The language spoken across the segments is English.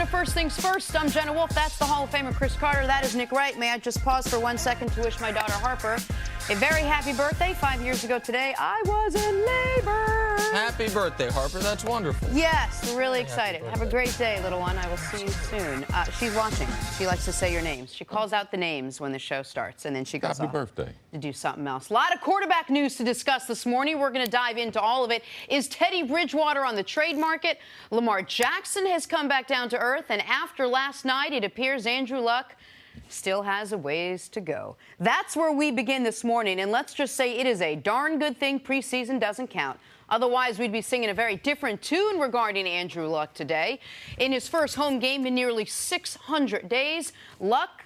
to First Things First. I'm Jenna Wolf. That's the Hall of Famer Chris Carter. That is Nick Wright. May I just pause for 1 second to wish my daughter Harper a very happy birthday. 5 years ago today, I was in labor. Happy birthday, Harper. That's wonderful. Yes, we're really excited. Have a great day, little one. I will see you soon. She's watching. She likes to say your names. She calls out the names when the show starts, and then she goes Happy birthday. to do something else. A lot of quarterback news to discuss this morning. We're going to dive into all of it. Is Teddy Bridgewater on the trade market? Lamar Jackson has come back down to earth, and after last night, it appears Andrew Luck still has a ways to go. That's where we begin this morning, and let's just say it is a darn good thing preseason doesn't count. Otherwise, we'd be singing a very different tune regarding Andrew Luck today. In his first home game in nearly 600 days, Luck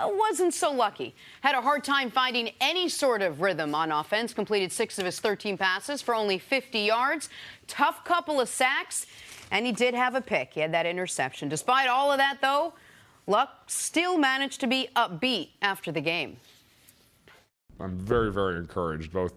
wasn't so lucky. Had a hard time finding any sort of rhythm on offense. Completed 6 of his 13 passes for only 50 yards. Tough couple of sacks, and he did have a pick. He had that interception. Despite all of that, though, Luck still managed to be upbeat after the game. I'm very, very encouraged, both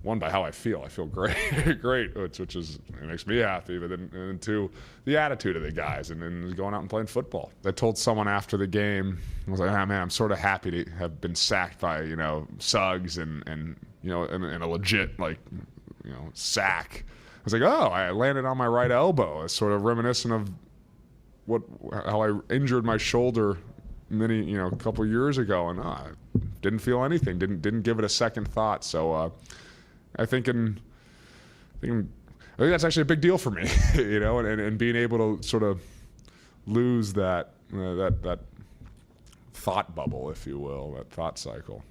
one by how I feel. I feel great, great, which is it makes me happy. But then, and two, the attitude of the guys, and then going out and playing football. I told someone after the game, I was like, "Ah, man, I'm sort of happy to have been sacked by Suggs and a legit sack." I was like, "Oh, I landed on my right elbow." It's sort of reminiscent of how I injured my shoulder a couple years ago, and I didn't feel anything, didn't give it a second thought. So I think that's actually a big deal for me, and being able to sort of lose that thought bubble, if you will, that thought cycle.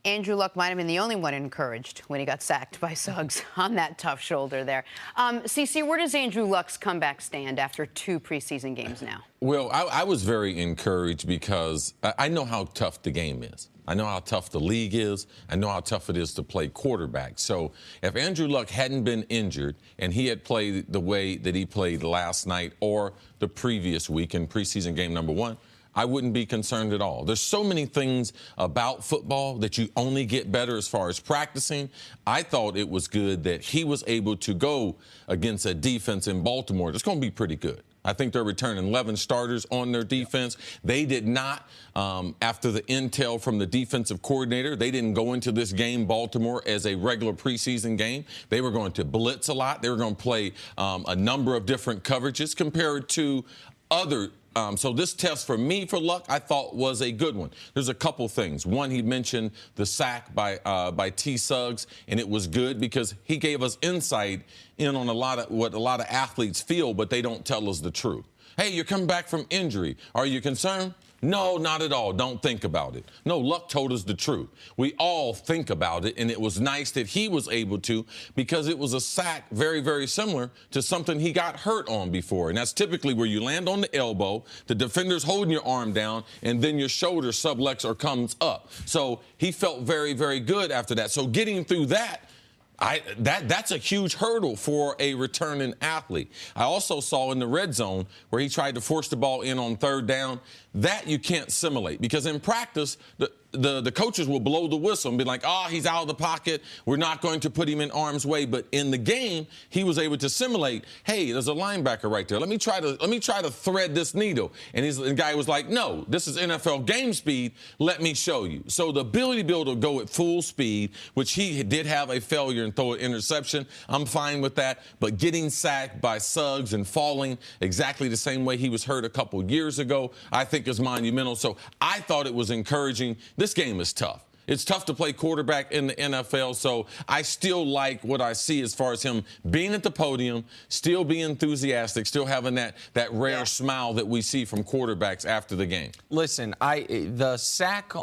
Andrew Luck might have been the only one encouraged when he got sacked by Suggs on that tough shoulder there. CC, where does Andrew Luck's comeback stand after 2 preseason games now? Well, I was very encouraged because I know how tough the game is. I know how tough the league is. I know how tough it is to play quarterback. So if Andrew Luck hadn't been injured and he had played the way that he played last night or the previous week in preseason game number 1, I wouldn't be concerned at all. There's so many things about football that you only get better as far as practicing. I thought it was good that he was able to go against a defense in Baltimore that's going to be pretty good. I think they're returning 11 starters on their defense. They did not, after the intel from the defensive coordinator, they didn't go into this game, Baltimore, as a regular preseason game. They were going to blitz a lot. They were going to play a number of different coverages compared to other. So this test for me, for Luck, I thought was a good one. There's a couple things. One, he mentioned the sack by T. Suggs, and it was good because he gave us insight in on what a lot of athletes feel, but they don't tell us the truth. Hey, you're coming back from injury. Are you concerned? No, not at all. Don't think about it. No, Luck told us the truth. We all think about it, and it was nice that he was able to because it was a sack very, very similar to something he got hurt on before. And that's typically where you land on the elbow, the defender's holding your arm down, and then your shoulder subluxar comes up. So he felt very, very good after that. So getting through that, that's a huge hurdle for a returning athlete. I also saw in the red zone where he tried to force the ball in on 3rd down. That you can't simulate because in practice, the coaches will blow the whistle and be like, oh, he's out of the pocket. We're not going to put him in harm's way. But in the game, he was able to simulate, hey, there's a linebacker right there. Let me try to thread this needle. And the guy was like, no, this is NFL game speed. Let me show you. So the ability to be able to go at full speed, which he did have a failure and throw an interception, I'm fine with that. But getting sacked by Suggs and falling exactly the same way he was hurt a couple years ago, I think is monumental. So I thought it was encouraging. This game is tough. It's tough to play quarterback in the NFL, so I still like what I see as far as him being at the podium, still being enthusiastic, still having that rare smile that we see from quarterbacks after the game. Listen, the sack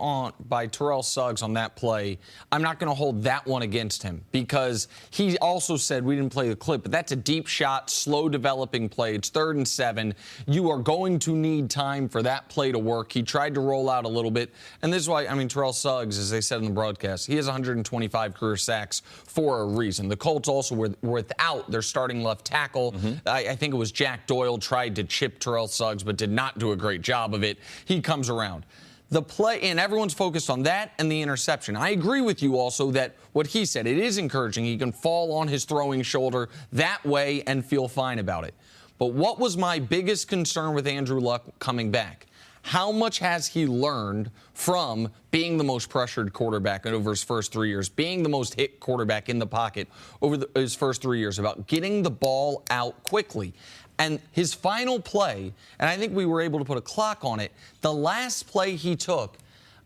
by Terrell Suggs on that play, I'm not going to hold that one against him because he also said we didn't play the clip, but that's a deep shot, slow developing play. It's 3rd and 7. You are going to need time for that play to work. He tried to roll out a little bit, and this is why, Terrell Suggs, as they said in the broadcast, he has 125 career sacks for a reason. The Colts also were without their starting left tackle. I think it was Jack Doyle tried to chip Terrell Suggs but did not do a great job of it. He comes around. The play, and everyone's focused on that and the interception. I agree with you also that what he said, it is encouraging. He can fall on his throwing shoulder that way and feel fine about it. But what was my biggest concern with Andrew Luck coming back? How much has he learned from being the most pressured quarterback over his first 3 years, being the most hit quarterback in the pocket over his first 3 years, about getting the ball out quickly? And his final play, and I think we were able to put a clock on it, the last play he took,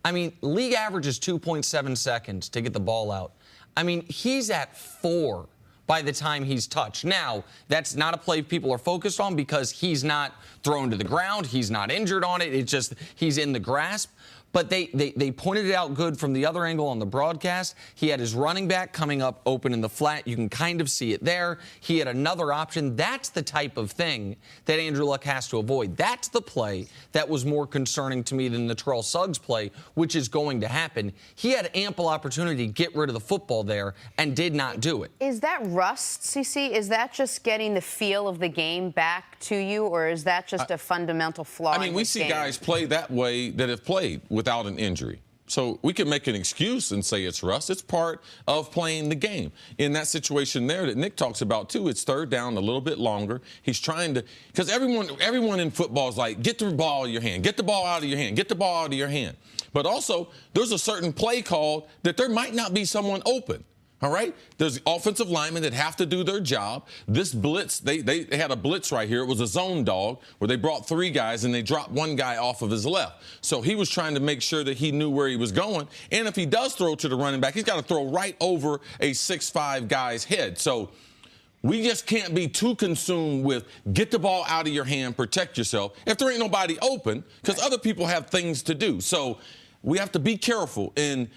I mean, league average is 2.7 seconds to get the ball out. I mean, he's at 4 by the time he's touched. Now, that's not a play people are focused on because he's not thrown to the ground. He's not injured on it. It's just he's in the grasp. But they pointed it out good from the other angle on the broadcast. He had his running back coming up open in the flat. You can kind of see it there. He had another option. That's the type of thing that Andrew Luck has to avoid. That's the play that was more concerning to me than the Terrell Suggs play, which is going to happen. He had ample opportunity to get rid of the football there and did not do it. Is that rust, CC? Is that just getting the feel of the game back to you, or is that just a fundamental flaw? I mean, we see guys play that way that have played without an injury. So we can make an excuse and say it's rust. It's part of playing the game. In that situation there that Nick talks about, too, it's third down a little bit longer. He's trying to – because everyone in football is like, get the ball out of your hand, get the ball out of your hand, get the ball out of your hand. But also, there's a certain play called that there might not be someone open. All right? There's offensive linemen that have to do their job. This blitz, they had a blitz right here. It was a zone dog where they brought 3 guys and they dropped 1 guy off of his left. So he was trying to make sure that he knew where he was going. And if he does throw to the running back, he's got to throw right over a 6'5" guy's head. So we just can't be too consumed with get the ball out of your hand, protect yourself, if there ain't nobody open, because other people have things to do. So we have to be careful in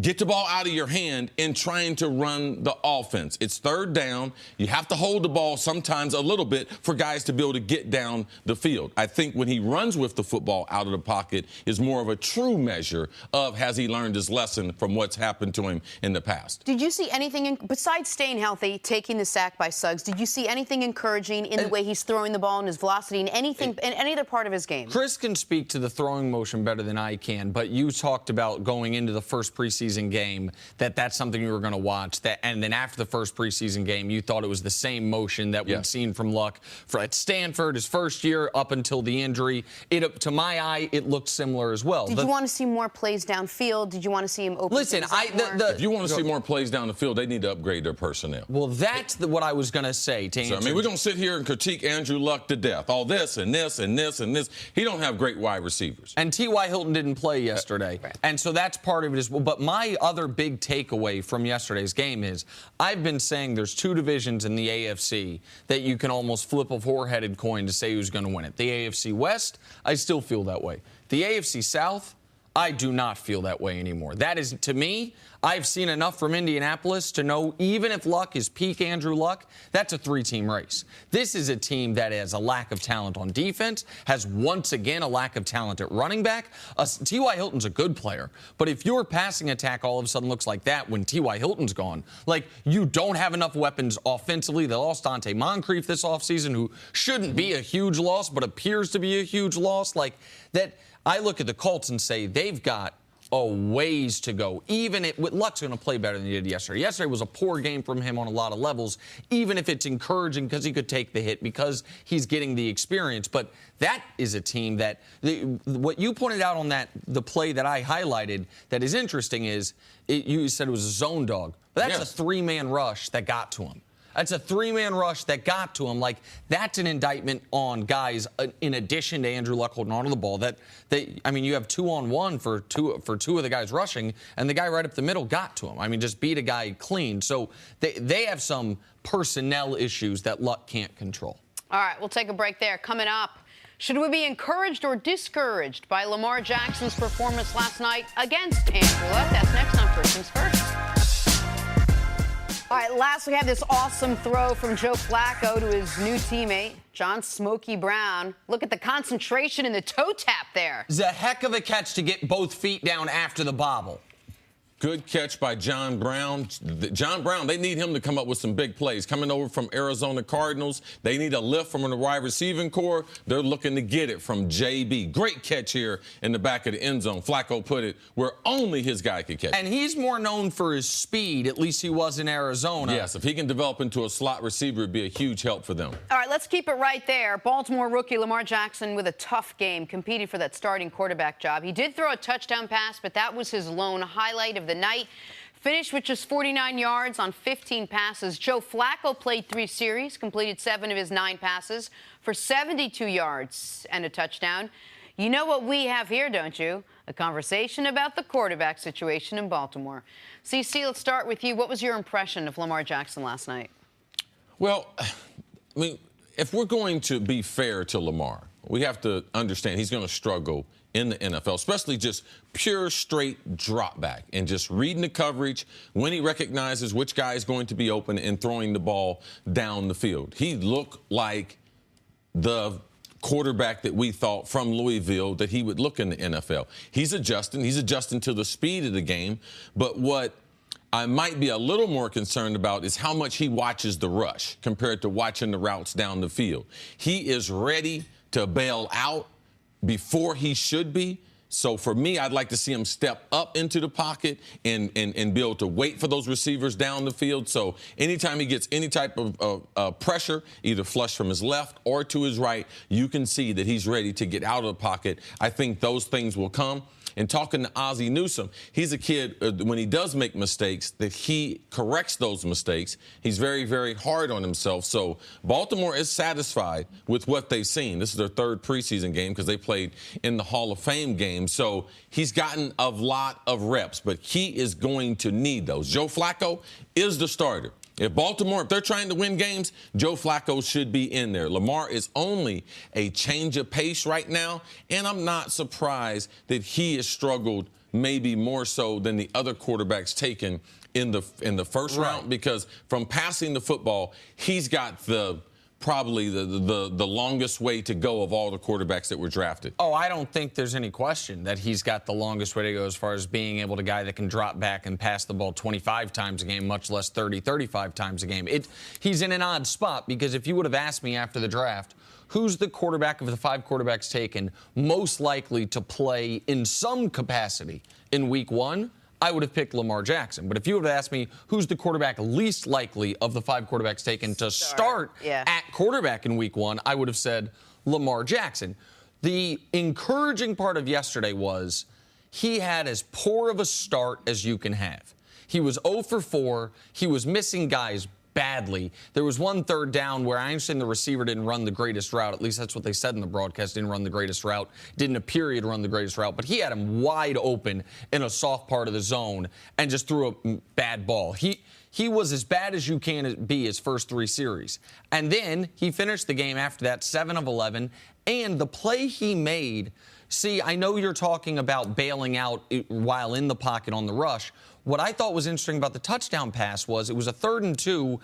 get the ball out of your hand in trying to run the offense. It's third down. You have to hold the ball sometimes a little bit for guys to be able to get down the field. I think when he runs with the football out of the pocket is more of a true measure of has he learned his lesson from what's happened to him in the past. Did you see anything, besides staying healthy, taking the sack by Suggs, did you see anything encouraging in the way he's throwing the ball and his velocity and anything in any other part of his game? Chris can speak to the throwing motion better than I can, but you talked about going into the first preseason game that's something you were going to watch. And then after the first preseason game, you thought it was the same motion that we'd seen from Luck at Stanford his first year up until the injury. To my eye, it looked similar as well. Did you want to see more plays downfield? Did you want to see him open? Listen, if you want to see more plays down the field, they need to upgrade their personnel. Well, that's what I was going to say. So, I mean, we're going to sit here and critique Andrew Luck to death. All this and this and this and this. He don't have great wide receivers. And T.Y. Hilton didn't play yesterday. Right. And so that's part of it as well. But my other big takeaway from yesterday's game is I've been saying there's 2 divisions in the AFC that you can almost flip a 4-headed coin to say who's going to win it. The AFC West, I still feel that way. The AFC South, I do not feel that way anymore. That is, to me, I've seen enough from Indianapolis to know even if Luck is peak Andrew Luck, that's a 3-team race. This is a team that has a lack of talent on defense, has once again a lack of talent at running back. T.Y. Hilton's a good player, but if your passing attack all of a sudden looks like that when T.Y. Hilton's gone, like you don't have enough weapons offensively. They lost Dante Moncrief this offseason, who shouldn't be a huge loss, but appears to be a huge loss. Like that, I look at the Colts and say they've got a ways to go. Even Luck's going to play better than he did yesterday. Yesterday was a poor game from him on a lot of levels, even if it's encouraging because he could take the hit, because he's getting the experience. But that is a team that what you pointed out on the play that I highlighted that is interesting is you said it was a zone dog. But that's a 3-man rush that got to him. That's a 3-man rush that got to him. Like, that's an indictment on guys in addition to Andrew Luck holding onto the ball. I mean, you have 2-on-1 for two of the guys rushing, and the guy right up the middle got to him. I mean, just beat a guy clean. So they have some personnel issues that Luck can't control. All right, we'll take a break there. Coming up, should we be encouraged or discouraged by Lamar Jackson's performance last night against Andrew Luck? That's next on First Things First. All right, last we had this awesome throw from Joe Flacco to his new teammate, John Smokey Brown. Look at the concentration in the toe tap there. It's a heck of a catch to get both feet down after the bobble. Good catch by John Brown. John Brown, they need him to come up with some big plays. Coming over from Arizona Cardinals, they need a lift from the wide receiving core. They're looking to get it from JB. Great catch here in the back of the end zone. Flacco put it where only his guy could catch it. And he's more known for his speed, at least he was in Arizona. Yes, if he can develop into a slot receiver, it'd be a huge help for them. All right, let's keep it right there. Baltimore rookie Lamar Jackson with a tough game, competed for that starting quarterback job. He did throw a touchdown pass, but that was his lone highlight of the night. Finished with just 49 yards on 15 passes. Joe Flacco played 3 series, completed 7 of his 9 passes for 72 yards and a touchdown. You know what we have here, don't you? A conversation about the quarterback situation in Baltimore. CC, let's start with you. What was your impression of Lamar Jackson last night? Well, I mean, if we're going to be fair to Lamar, we have to understand he's going to struggle in the NFL, especially just pure straight drop back and just reading the coverage when he recognizes which guy is going to be open and throwing the ball down the field. He looked like the quarterback that we thought from Louisville that he would look in the NFL. He's adjusting to the speed of the game, but what I might be a little more concerned about is how much he watches the rush compared to watching the routes down the field. He is ready to bail out before he should be. So for me, I'd like to see him step up into the pocket and be able to wait for those receivers down the field. So anytime he gets any type of pressure, either flush from his left or to his right, you can see that he's ready to get out of the pocket. I think those things will come. And talking to Ozzie Newsome, he's a kid, when he does make mistakes, that he corrects those mistakes. He's very, very hard on himself. So Baltimore is satisfied with what they've seen. This is their 3rd preseason game because they played in the Hall of Fame game. So he's gotten a lot of reps, but he is going to need those. Joe Flacco is the starter. If Baltimore, if they're trying to win games, Joe Flacco should be in there. Lamar is only a change of pace right now, and I'm not surprised that he has struggled maybe more so than the other quarterbacks taken in the first round, because from passing the football, he's got probably the longest way to go of all the quarterbacks that were drafted. Oh, I don't think there's any question that he's got the longest way to go as far as being able to guy that can drop back and pass the ball 25 times a game, much less 30, 35 times a game. He's in an odd spot because if you would have asked me after the draft, who's the quarterback of the 5 quarterbacks taken most likely to play in some capacity in week 1, I would have picked Lamar Jackson. But if you would have asked me who's the quarterback least likely of the 5 quarterbacks taken to start at quarterback in week 1, I would have said Lamar Jackson. The encouraging part of yesterday was he had as poor of a start as you can have. He was 0 for 4. He was missing guys badly. There was 1 3rd down where I understand the receiver didn't run the greatest route. At least that's what they said in the broadcast. Didn't run the greatest route. Didn't appear he'd run the greatest route. But he had him wide open in a soft part of the zone and just threw a bad ball. He was as bad as you can be his first 3 series. And then he finished the game after that 7 of 11. And the play he made, see, I know you're talking about bailing out while in the pocket on the rush. What I thought was interesting about the touchdown pass was it was a 3rd and 2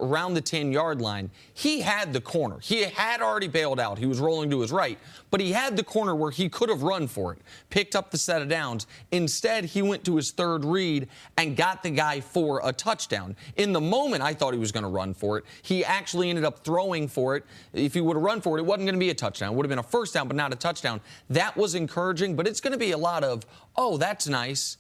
around the 10-yard line. He had the corner. He had already bailed out. He was rolling to his right, but he had the corner where he could have run for it, picked up the set of downs. Instead, he went to his 3rd read and got the guy for a touchdown. In the moment, I thought he was going to run for it. He actually ended up throwing for it. If he would have run for it, it wasn't going to be a touchdown. It would have been a first down, but not a touchdown. That was encouraging, but it's going to be a lot of, oh, that's nice,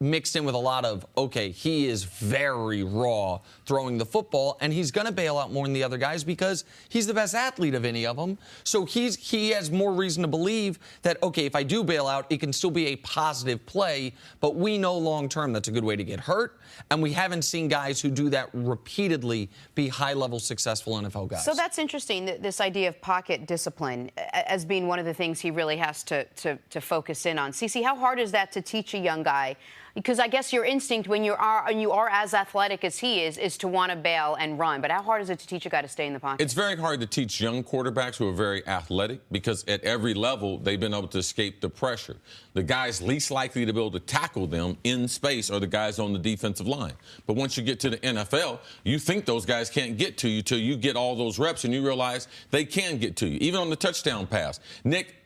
mixed in with a lot of, okay, he is very raw throwing the football, and he's going to bail out more than the other guys because he's the best athlete of any of them. So he has more reason to believe that, okay, if I do bail out, it can still be a positive play, but we know long-term that's a good way to get hurt, and we haven't seen guys who do that repeatedly be high-level successful NFL guys. So that's interesting, this idea of pocket discipline as being one of the things he really has to focus in on. CeCe, how hard is that to teach a young guy? Because I guess your instinct when you are as athletic as he is to want to bail and run. But how hard is it to teach a guy to stay in the pocket? It's very hard to teach young quarterbacks who are very athletic because at every level they've been able to escape the pressure. The guys least likely to be able to tackle them in space are the guys on the defensive line. But once you get to the NFL, you think those guys can't get to you till you get all those reps and you realize they can get to you. Even on the touchdown pass. Nick,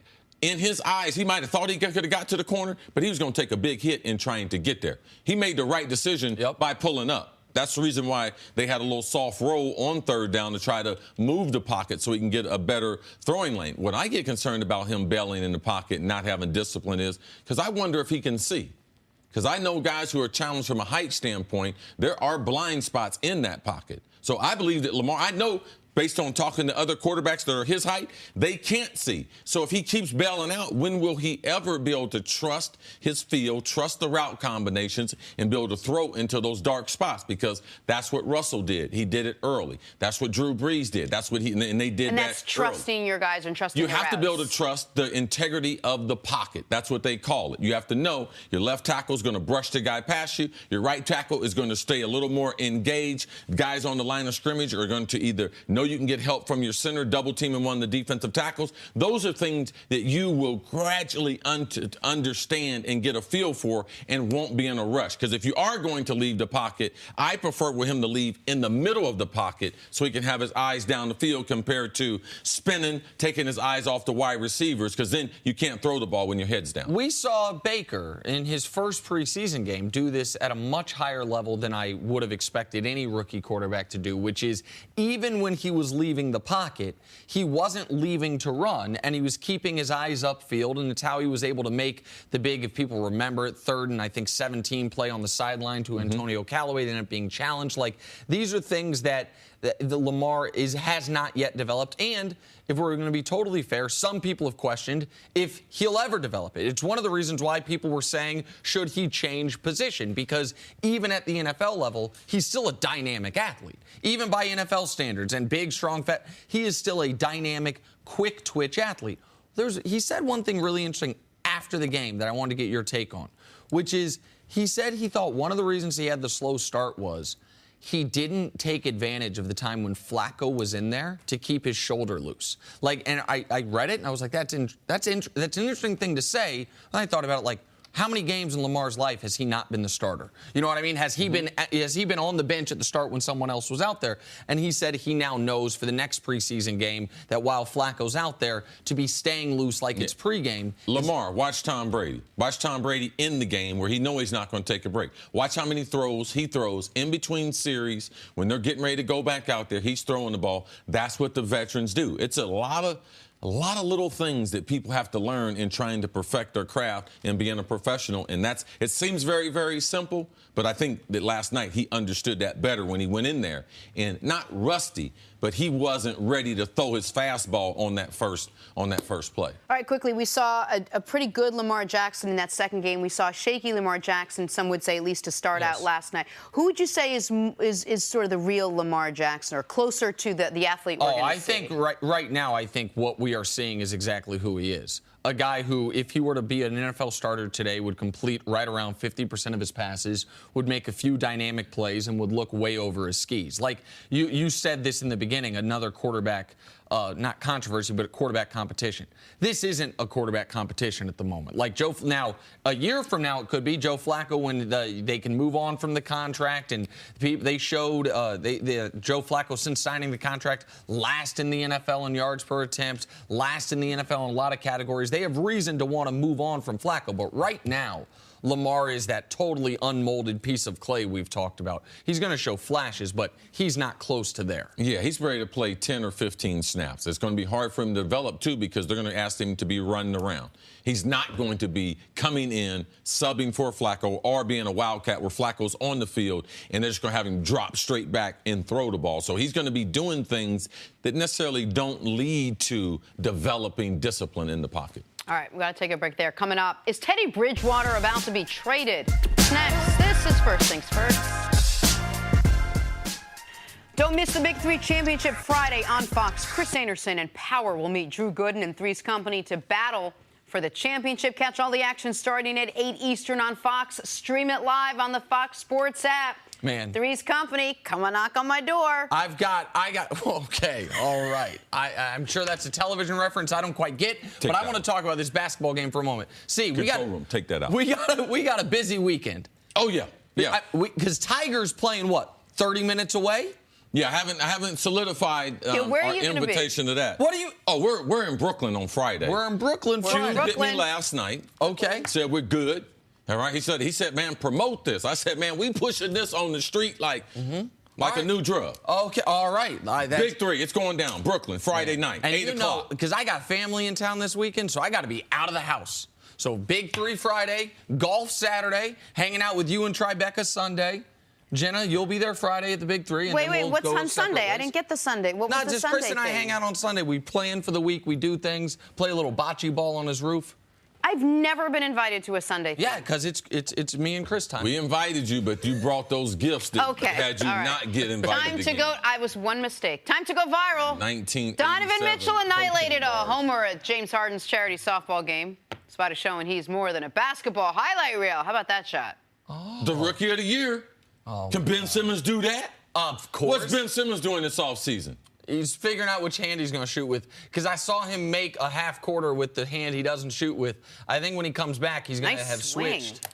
in his eyes, he might have thought he could have got to the corner, but he was going to take a big hit in trying to get there. He made the right decision by pulling up. That's the reason why they had a little soft roll on third down to try to move the pocket so he can get a better throwing lane. What I get concerned about him bailing in the pocket and not having discipline is because I wonder if he can see. Because I know guys who are challenged from a height standpoint, there are blind spots in that pocket. So I believe that Lamar, I know based on talking to other quarterbacks that are his height, they can't see. So if he keeps bailing out, when will he ever be able to trust his field, trust the route combinations, and be able to throw into those dark spots? Because that's what Russell did. He did it early. That's what Drew Brees did. That's what and they did that. And that's trusting early. Your guys and trusting you your have routes. to be able to trust the integrity of the pocket. That's what they call it. You have to know your left tackle is going to brush the guy past you. Your right tackle is going to stay a little more engaged. Guys on the line of scrimmage are going to either know you can get help from your center, double teaming one of the defensive tackles. Those are things that you will gradually understand and get a feel for and won't be in a rush. Because if you are going to leave the pocket, I prefer with him to leave in the middle of the pocket so he can have his eyes down the field compared to spinning, taking his eyes off the wide receivers, because then you can't throw the ball when your head's down. We saw Baker in his first preseason game do this at a much higher level than I would have expected any rookie quarterback to do, which is even when he was leaving the pocket, he wasn't leaving to run, and he was keeping his eyes upfield, and it's how he was able to make the big, if people remember it, 3rd and I think 17 play on the sideline to Antonio Callaway. They ended up being challenged. Like, these are things that the Lamar has not yet developed. And if we're going to be totally fair, some people have questioned if he'll ever develop it. It's one of the reasons why people were saying, should he change position? Because even at the NFL level, he's still a dynamic athlete. Even by NFL standards and big, strong, fat, he is still a dynamic, quick twitch athlete. He said one thing really interesting after the game that I wanted to get your take on, which is he said he thought one of the reasons he had the slow start was he didn't take advantage of the time when Flacco was in there to keep his shoulder loose. Like, and I read it and I was like, that's an interesting thing to say. And I thought about it like, how many games in Lamar's life has he not been the starter? You know what I mean? Has he been on the bench at the start when someone else was out there? And he said he now knows for the next preseason game that while Flacco's out there, to be staying loose like it's pregame. Lamar, watch Tom Brady. Watch Tom Brady in the game where he knows he's not going to take a break. Watch how many throws he throws in between series when they're getting ready to go back out there. He's throwing the ball. That's what the veterans do. It's a lot of little things that people have to learn in trying to perfect their craft and being a professional. And it seems very, very simple, but I think that last night he understood that better when he went in there. And not rusty, but he wasn't ready to throw his fastball on that first play. All right, quickly, we saw a pretty good Lamar Jackson in that second game. We saw shaky Lamar Jackson, some would say, at least to start out last night. Who would you say is sort of the real Lamar Jackson, or closer to the athlete we're going to see? I think right now, I think what we are seeing is exactly who he is. A guy who, if he were to be an NFL starter today, would complete right around 50% of his passes, would make a few dynamic plays, and would look way over his skis. Like you said this in the beginning, another quarterback, not controversy, but a quarterback competition. This isn't a quarterback competition at the moment. Like now, a year from now, it could be Joe Flacco when they can move on from the contract, and they showed Joe Flacco since signing the contract last in the NFL in yards per attempt, last in the NFL in a lot of categories. They have reason to want to move on from Flacco, but right now, Lamar is that totally unmolded piece of clay we've talked about. He's going to show flashes, but he's not close to there. Yeah, he's ready to play 10 or 15 snaps. It's going to be hard for him to develop, too, because they're going to ask him to be running around. He's not going to be coming in, subbing for Flacco, or being a wildcat where Flacco's on the field, and they're just going to have him drop straight back and throw the ball. So he's going to be doing things that necessarily don't lead to developing discipline in the pocket. All right, we got to take a break there. Coming up, is Teddy Bridgewater about to be traded? Next, this is First Things First. Don't miss the Big Three Championship Friday on Fox. Chris Anderson and Power will meet Drew Gooden and Three's Company to battle for the championship. Catch all the action starting at 8 Eastern on Fox. Stream it live on the Fox Sports app. Man. Three's Company, come and knock on my door. Okay, all right. I'm sure that's a television reference I don't quite get, but I want to talk about this basketball game for a moment. See, take that out. We got a busy weekend. Oh, yeah. Yeah. Because Tigers playing, what, 30 minutes away? Yeah, I haven't solidified where are our you gonna invitation to that. What do you? Oh, we're in Brooklyn on Friday. We're in Brooklyn Friday. Hit me last night. Okay. Said we're good. All right. He said, man, promote this. I said, man, we pushing this on the street like a new drug. Okay. All right. Big 3. It's going down. Brooklyn Friday night, and 8 o'clock. Because I got family in town this weekend, so I got to be out of the house. So Big 3 Friday, golf Saturday, hanging out with you and Tribeca Sunday. Jenna, you'll be there Friday at the Big 3. And wait, we'll what's go on Sunday? I didn't get the Sunday. What was the just Sunday Chris and I thing? hang out on Sunday. We plan for the week. We do things. Play a little bocce ball on his roof. I've never been invited to a Sunday thing. Yeah, because it's me and Chris time. We invited you, but you brought those gifts that had you not get invited Time to again. go. I was one mistake. Time to go viral. 1987 Donovan Mitchell annihilated a cocaine bars. homer at James Harden's charity softball game. It's about showing he's more than a basketball highlight reel. How about that shot? The Rookie of the Year. Can Ben Simmons do that? Of course. What's Ben Simmons doing this offseason? He's figuring out which hand he's going to shoot with. Because I saw him make a half quarter with the hand he doesn't shoot with. I think when he comes back, he's going to have switched.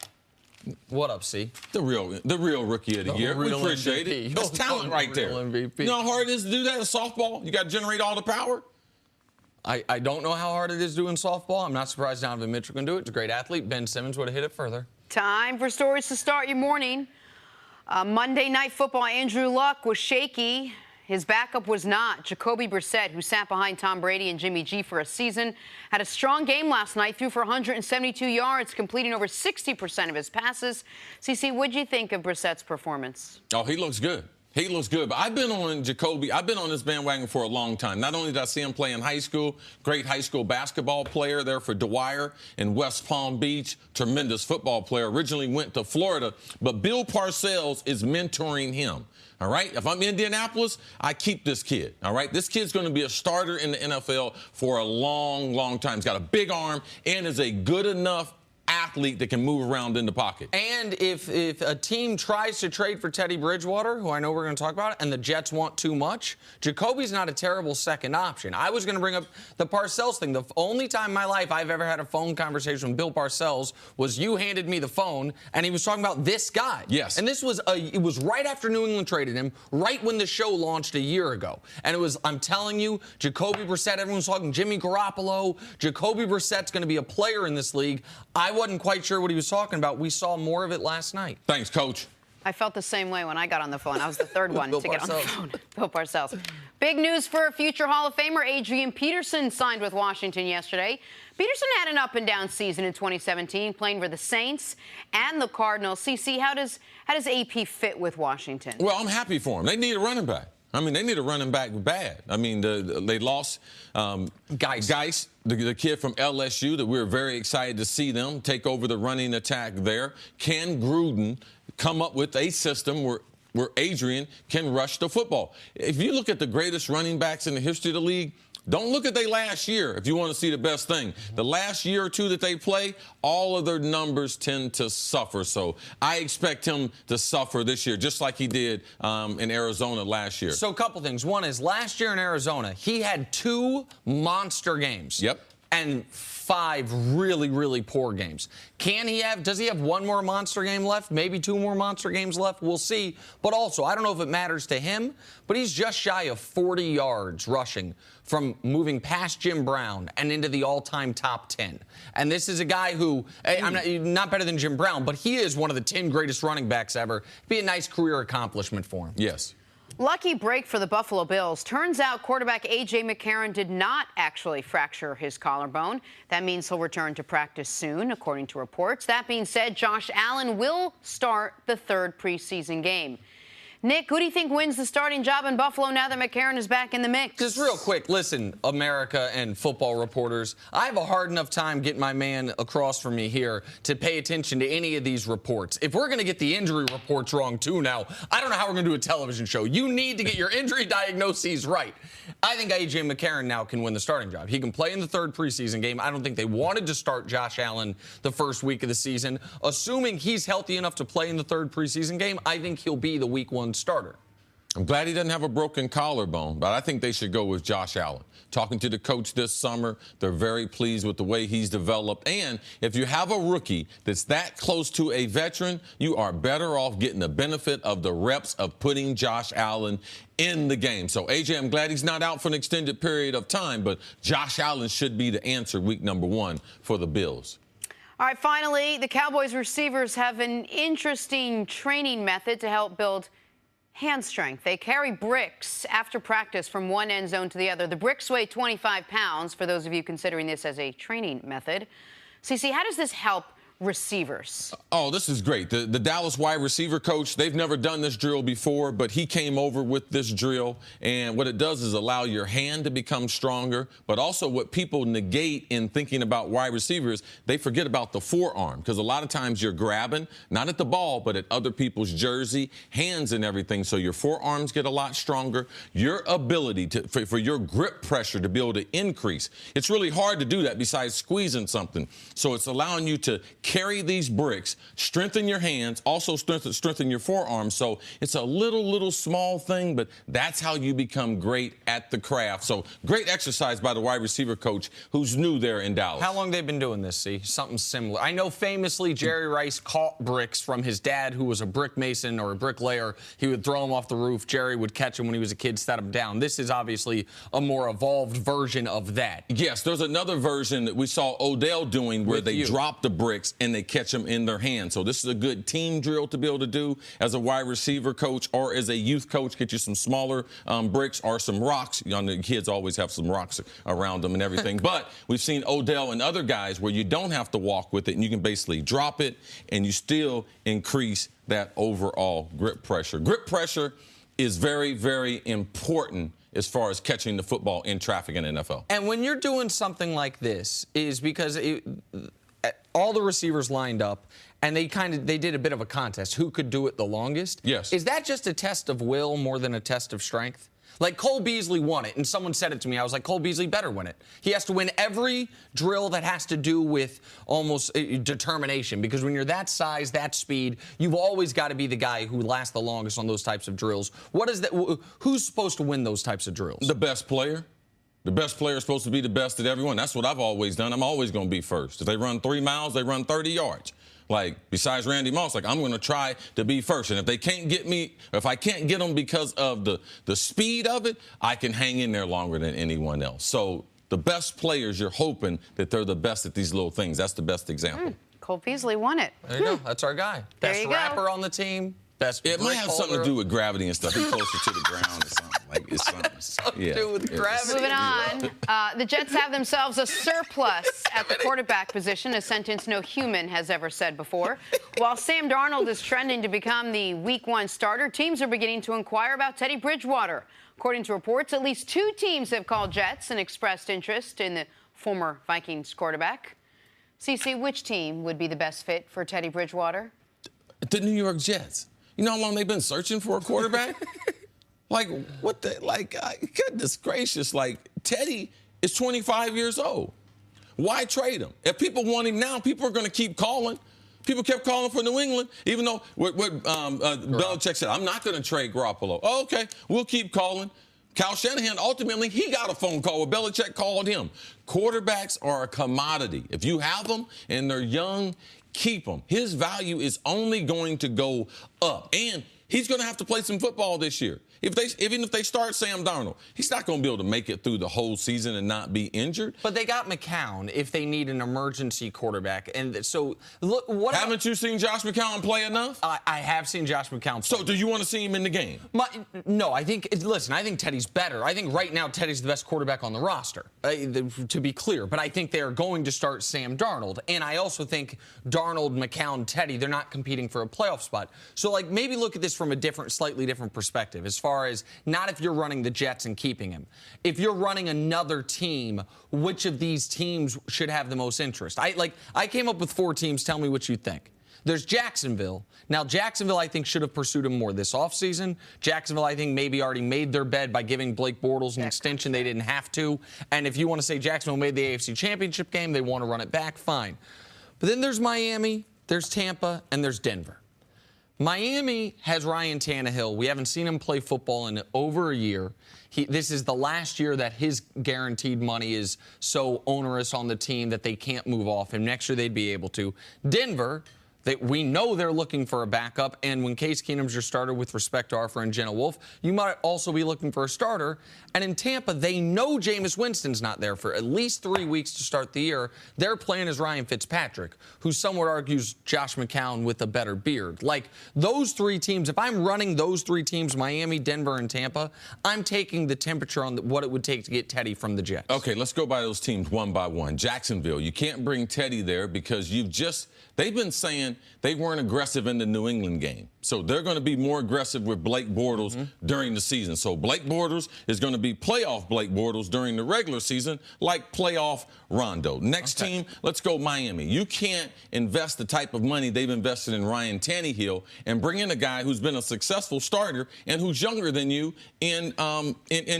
What up, C? The real Rookie of the Year. We appreciate MVP. it. That's talent right there. MVP. You know how hard it is to do that in softball? You got to generate all the power. I don't know how hard it is doing softball. I'm not surprised Donovan Mitchell can do it. He's a great athlete. Ben Simmons would have hit it further. Time for stories to start your morning. Monday Night Football, Andrew Luck was shaky. His backup was not. Jacoby Brissett, who sat behind Tom Brady and Jimmy G for a season, had a strong game last night, threw for 172 yards, completing over 60% of his passes. CC, what'd you think of Brissett's performance? Oh, he looks good. He looks good. But I've been on Jacoby. I've been on this bandwagon for a long time. Not only did I see him play in high school, great high school basketball player there for Dwyer in West Palm Beach, tremendous football player. Originally went to Florida, but Bill Parcells is mentoring him. All right? If I'm Indianapolis, I keep this kid. All right? This kid's going to be a starter in the NFL for a long, long time. He's got a big arm and is a good enough athlete that can move around in the pocket. And if a team tries to trade for Teddy Bridgewater, who I know we're going to talk about, and the Jets want too much, Jacoby's not a terrible second option. I was going to bring up the Parcells thing. The only time in my life I've ever had a phone conversation with Bill Parcells was you handed me the phone, and he was talking about this guy. Yes. And this was it was right after New England traded him, right when the show launched a year ago. And it was, I'm telling you, Jacoby Brissett, everyone's talking Jimmy Garoppolo. Jacoby Brissett's going to be a player in this league. I wasn't quite sure what he was talking about. We saw more of it last night. Thanks, Coach. I felt the same way when I got on the phone. I was the third one to get on the Parcells. phone. Bill Parcells. Big news for future Hall of Famer Adrian Peterson signed with Washington yesterday. Peterson had an up-and-down season in 2017, playing for the Saints and the Cardinals. CC, how does AP fit with Washington? Well, I'm happy for him. They need a running back. I mean, they need a running back bad. I mean, they lost Geis, the kid from LSU, that we're very excited to see them take over the running attack there. Can Gruden come up with a system where Adrian can rush the football? If you look at the greatest running backs in the history of the league, don't look at their last year if you want to see the best thing. The last year or two that they play, all of their numbers tend to suffer. So I expect him to suffer this year, just like he did in Arizona last year. So a couple things. One is last year in Arizona, he had 2 monster games. Yep. And 5 really, really poor games. Does he have 1 more monster game left? Maybe 2 more monster games left? We'll see. But also, I don't know if it matters to him, but he's just shy of 40 yards rushing from moving past Jim Brown and into the all-time top 10. And this is a guy who, I'm not better than Jim Brown, but he is one of the 10 greatest running backs ever. It'd be a nice career accomplishment for him. Yes. Lucky break for the Buffalo Bills. Turns out quarterback A.J. McCarron did not actually fracture his collarbone. That means he'll return to practice soon, according to reports. That being said, Josh Allen will start the 3rd preseason game. Nick, who do you think wins the starting job in Buffalo now that McCarron is back in the mix? Just real quick, listen, America and football reporters, I have a hard enough time getting my man across from me here to pay attention to any of these reports. If we're going to get the injury reports wrong, too, now, I don't know how we're going to do a television show. You need to get your injury diagnoses right. I think A.J. McCarron now can win the starting job. He can play in the 3rd preseason game. I don't think they wanted to start Josh Allen the first week of the season. Assuming he's healthy enough to play in the 3rd preseason game, I think he'll be the week 1 starter. I'm glad he doesn't have a broken collarbone, but I think they should go with Josh Allen. Talking to the coach this summer, they're very pleased with the way he's developed. And if you have a rookie that's that close to a veteran, you are better off getting the benefit of the reps of putting Josh Allen in the game. So, AJ, I'm glad he's not out for an extended period of time, but Josh Allen should be the answer week number 1 for the Bills. All right, finally, the Cowboys receivers have an interesting training method to help build hand strength. They carry bricks after practice from one end zone to the other. The bricks weigh 25 pounds, for those of you considering this as a training method. CC, how does this help receivers? Oh, this is great. The Dallas wide receiver coach, they've never done this drill before, but he came over with this drill. And what it does is allow your hand to become stronger, but also what people negate in thinking about wide receivers, they forget about the forearm, because a lot of times you're grabbing, not at the ball, but at other people's jersey, hands and everything. So your forearms get a lot stronger. Your ability for your grip pressure to be able to increase. It's really hard to do that besides squeezing something. So it's allowing you to carry these bricks, strengthen your hands, also strengthen your forearms. So it's a little small thing, but that's how you become great at the craft. So great exercise by the wide receiver coach who's new there in Dallas. How long they've been doing this, see? Something similar. I know famously Jerry Rice caught bricks from his dad, who was a brick mason or a bricklayer. He would throw them off the roof. Jerry would catch them when he was a kid, set them down. This is obviously a more evolved version of that. Yes, there's another version that we saw Odell doing where they drop the bricks and they catch them in their hands. So this is a good team drill to be able to do as a wide receiver coach or as a youth coach. Get you some smaller bricks or some rocks. You know, the kids always have some rocks around them and everything. But we've seen Odell and other guys where you don't have to walk with it and you can basically drop it and you still increase that overall grip pressure. Grip pressure is very, very important as far as catching the football in traffic in the NFL. And when you're doing something like this is because all the receivers lined up, and they did a bit of a contest. Who could do it the longest? Yes. Is that just a test of will more than a test of strength? Like Cole Beasley won it, and someone said it to me. I was like, Cole Beasley better win it. He has to win every drill that has to do with almost determination, because when you're that size, that speed, you've always got to be the guy who lasts the longest on those types of drills. What is that? Who's supposed to win those types of drills? The best player. The best player is supposed to be the best at everyone. That's what I've always done. I'm always going to be first. If they run 3 miles, they run 30 yards. Like, besides Randy Moss, like, I'm going to try to be first. And if they can't get me, if I can't get them because of the speed of it, I can hang in there longer than anyone else. So the best players, you're hoping that they're the best at these little things. That's the best example. Cole Beasley won it. There you go. That's our guy. Best rapper on the team. Best it might have something to do with gravity and stuff. He's closer to the ground or something. Like, it's something to do with gravity. Moving on, the Jets have themselves a surplus at the quarterback position, a sentence no human has ever said before. While Sam Darnold is trending to become the Week 1 starter, teams are beginning to inquire about Teddy Bridgewater. According to reports, at least 2 teams have called Jets and expressed interest in the former Vikings quarterback. CC, which team would be the best fit for Teddy Bridgewater? The New York Jets. You know how long they've been searching for a quarterback? Like, what the, like, goodness gracious, like, Teddy is 25 years old. Why trade him? If people want him now, people are going to keep calling. People kept calling for New England, even though what Belichick said, I'm not going to trade Garoppolo. Oh, okay, we'll keep calling. Kyle Shanahan, ultimately, he got a phone call where Belichick called him. Quarterbacks are a commodity. If you have them and they're young, keep them. His value is only going to go up. And he's going to have to play some football this year. Even if they start Sam Darnold, he's not going to be able to make it through the whole season and not be injured. But they got McCown if they need an emergency quarterback. And so, look, haven't you seen Josh McCown play enough? I have seen Josh McCown play. So do you want to see him in the game? No, I think Teddy's better. I think right now Teddy's the best quarterback on the roster, to be clear. But I think they're going to start Sam Darnold. And I also think Darnold, McCown, Teddy, they're not competing for a playoff spot. So, like, maybe look at this from a slightly different perspective, as far as not if you're running the Jets and keeping him. If you're running another team, which of these teams should have the most interest? I came up with 4 teams. Tell me what you think. There's Jacksonville. Now, Jacksonville, I think, should have pursued him more this offseason. Jacksonville, I think, maybe already made their bed by giving Blake Bortles an extension. They didn't have to. And if you want to say Jacksonville made the AFC Championship game, they want to run it back, fine. But then there's Miami, there's Tampa, and there's Denver. Miami has Ryan Tannehill. We haven't seen him play football in over a year. This is the last year that his guaranteed money is so onerous on the team that they can't move off him. Next year, they'd be able to. Denver, we know they're looking for a backup, and when Case Keenum's your starter, with respect to our friend Jenna Wolf, you might also be looking for a starter. And in Tampa, they know Jameis Winston's not there for at least 3 weeks to start the year. Their plan is Ryan Fitzpatrick, who somewhat argues Josh McCown with a better beard. Like, those three teams, if I'm running those three teams, Miami, Denver, and Tampa, I'm taking the temperature on what it would take to get Teddy from the Jets. Okay, let's go by those teams one by one. Jacksonville, you can't bring Teddy there because they've been saying they weren't aggressive in the New England game. So they're going to be more aggressive with Blake Bortles during the season. So Blake Bortles is going to be playoff Blake Bortles during the regular season, like playoff Rondo. Next team, let's go Miami. You can't invest the type of money they've invested in Ryan Tannehill and bring in a guy who's been a successful starter and who's younger than you in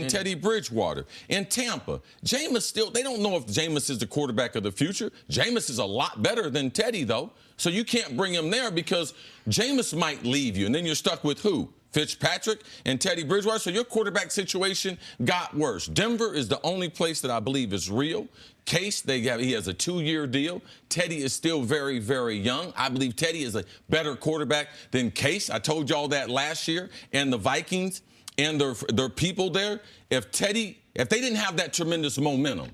Teddy Bridgewater. In Tampa, Jameis they don't know if Jameis is the quarterback of the future. Jameis is a lot better than Teddy, though. So you can't bring him there because Jameis might leave you, and then you're stuck with who? Fitzpatrick and Teddy Bridgewater. So your quarterback situation got worse. Denver is the only place that I believe is real. Case, he has a 2-year deal. Teddy is still very, very young. I believe Teddy is a better quarterback than Case. I told y'all that last year. And the Vikings and their people there, if they didn't have that tremendous momentum,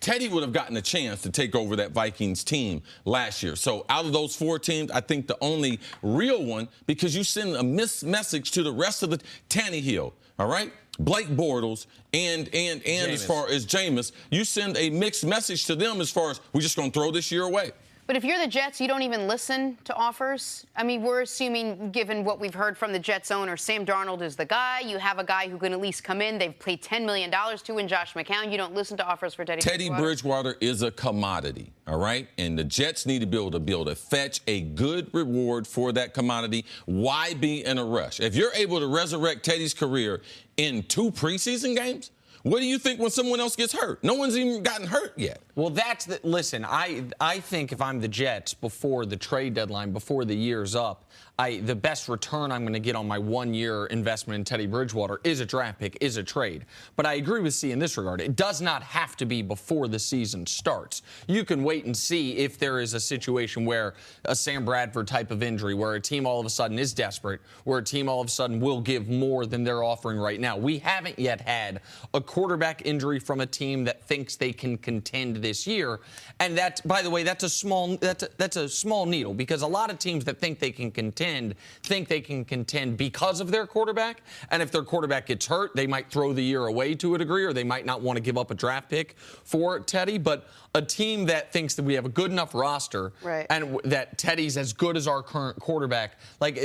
Teddy would have gotten a chance to take over that Vikings team last year. So out of those 4 teams, I think the only real one, because you send a message to the rest of the Tannehill, all right? Blake Bortles and as far as Jameis, you send a mixed message to them as far as we're just going to throw this year away. But if you're the Jets, you don't even listen to offers? I mean, we're assuming, given what we've heard from the Jets owner, Sam Darnold is the guy. You have a guy who can at least come in. They've paid $10 million to in Josh McCown. You don't listen to offers for Teddy Bridgewater is a commodity, all right? And the Jets need to be able to fetch a good reward for that commodity. Why be in a rush? If you're able to resurrect Teddy's career in 2 preseason games, what do you think when someone else gets hurt? No one's even gotten hurt yet. Well, listen, I think if I'm the Jets before the trade deadline, before the year's up, the best return I'm going to get on my 1-year investment in Teddy Bridgewater is a draft pick, is a trade. But I agree with C in this regard. It does not have to be before the season starts. You can wait and see if there is a situation where a Sam Bradford type of injury, where a team all of a sudden is desperate, where a team all of a sudden will give more than they're offering right now. We haven't yet had a quarterback injury from a team that thinks they can contend this year. And that, by the way, that's a small needle, because a lot of teams that think they can contend because of their quarterback. And if their quarterback gets hurt, they might throw the year away to a degree, or they might not want to give up a draft pick for Teddy. But a team that thinks that we have a good enough roster, right, and that Teddy's as good as our current quarterback, like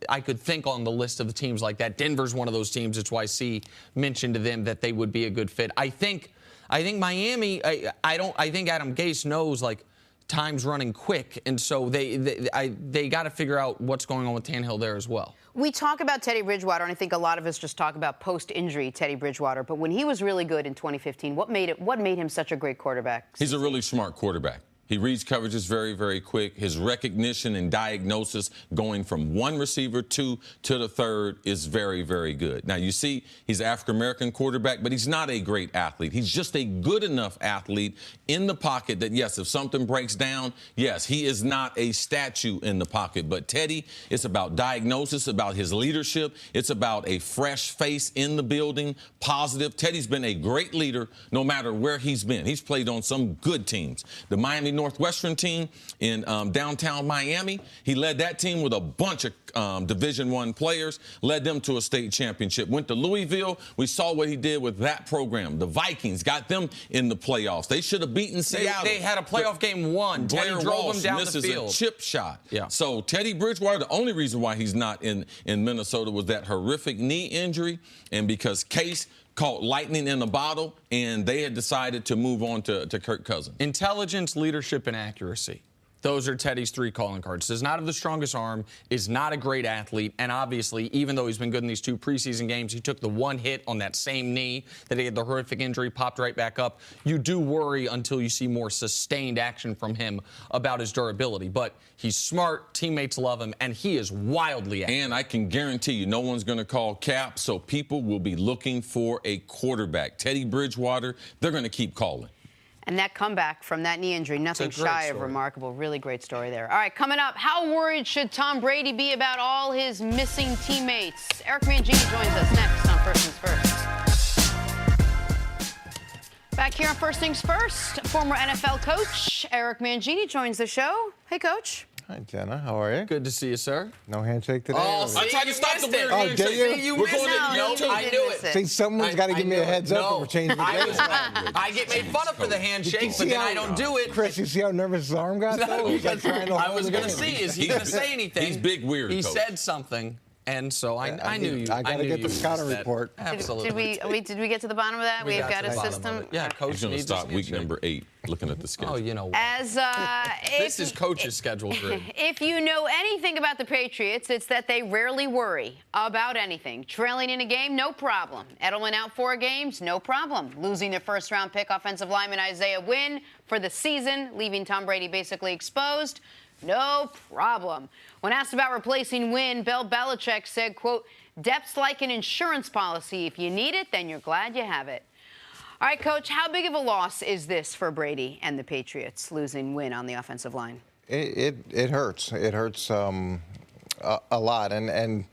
I could think on the list of the teams like that. Denver's one of those teams. It's why C mentioned to them that they would be a good fit. I think Miami, I think Adam Gase knows, like, time's running quick, and so they got to figure out what's going on with Tannehill there as well. We talk about Teddy Bridgewater, and I think a lot of us just talk about post-injury Teddy Bridgewater. But when he was really good in 2015, what made him such a great quarterback? He's a really smart quarterback. He reads coverages very, very quick. His recognition and diagnosis going from one receiver to the third is very, very good. Now, you see, he's an African-American quarterback, but he's not a great athlete. He's just a good enough athlete in the pocket that, yes, if something breaks down, yes, he is not a statue in the pocket. But Teddy, it's about diagnosis, about his leadership. It's about a fresh face in the building, positive. Teddy's been a great leader no matter where he's been. He's played on some good teams. The Miami Northwestern team in downtown Miami, he led that team with a bunch of Division I players, led them to a state championship. Went to Louisville. We saw what he did with that program. The Vikings got them in the playoffs. They should have beaten Seattle. They had a playoff game won. Teddy drove them down the field. Misses a chip shot. Yeah. So Teddy Bridgewater, the only reason why he's not in Minnesota was that horrific knee injury, and because Case caught lightning in a bottle, and they had decided to move on to Kirk Cousins. Intelligence, leadership, and accuracy. Those are Teddy's 3 calling cards. Does not have the strongest arm, is not a great athlete, and obviously, even though he's been good in these 2 preseason games, he took the 1 hit on that same knee that he had the horrific injury, popped right back up. You do worry until you see more sustained action from him about his durability. But he's smart, teammates love him, and he is wildly active. And I can guarantee you no one's going to call cap, so people will be looking for a quarterback. Teddy Bridgewater, they're going to keep calling. And that comeback from that knee injury, nothing shy of remarkable. Really great story there. All right, coming up, how worried should Tom Brady be about all his missing teammates? Eric Mangini joins us next on First Things First. Back here on First Things First, former NFL coach Eric Mangini joins the show. Hey, Coach. Hi, Jenna. How are you? Good to see you, sir. No handshake today? Oh, see, I tried to stop the weird handshake. handshake. Oh, did See, you We're missed going it. to- No, I knew it. See, someone's got to give me a heads up when we're changing the game. I get made fun of for the handshake, but then I don't do it. Chris, you see how nervous his arm got? though? He's like trying to I hold was it going to in. see, is he going to say anything? He's big weird, He Coach. said something, and so I knew you. I got to knew get you the scouting missed that. report. Absolutely. Did we get to the bottom of that? We We've got got to a the bottom system. of it. Yeah, Coach He's going to needs stop his week handshake. number 8, looking at the schedule. Oh, you know what? As This is Coach's schedule, Drew. If you know anything about the Patriots, it's that they rarely worry about anything. Trailing in a game, no problem. Edelman out 4 games, no problem. Losing their first-round pick offensive lineman Isaiah Wynn for the season, leaving Tom Brady basically exposed, no problem. When asked about replacing Wynn, Bill Belichick said, quote, "Depth's like an insurance policy. If you need it, then you're glad you have it." All right, Coach, how big of a loss is this for Brady and the Patriots, losing Wynn on the offensive line? It hurts. It hurts a lot. And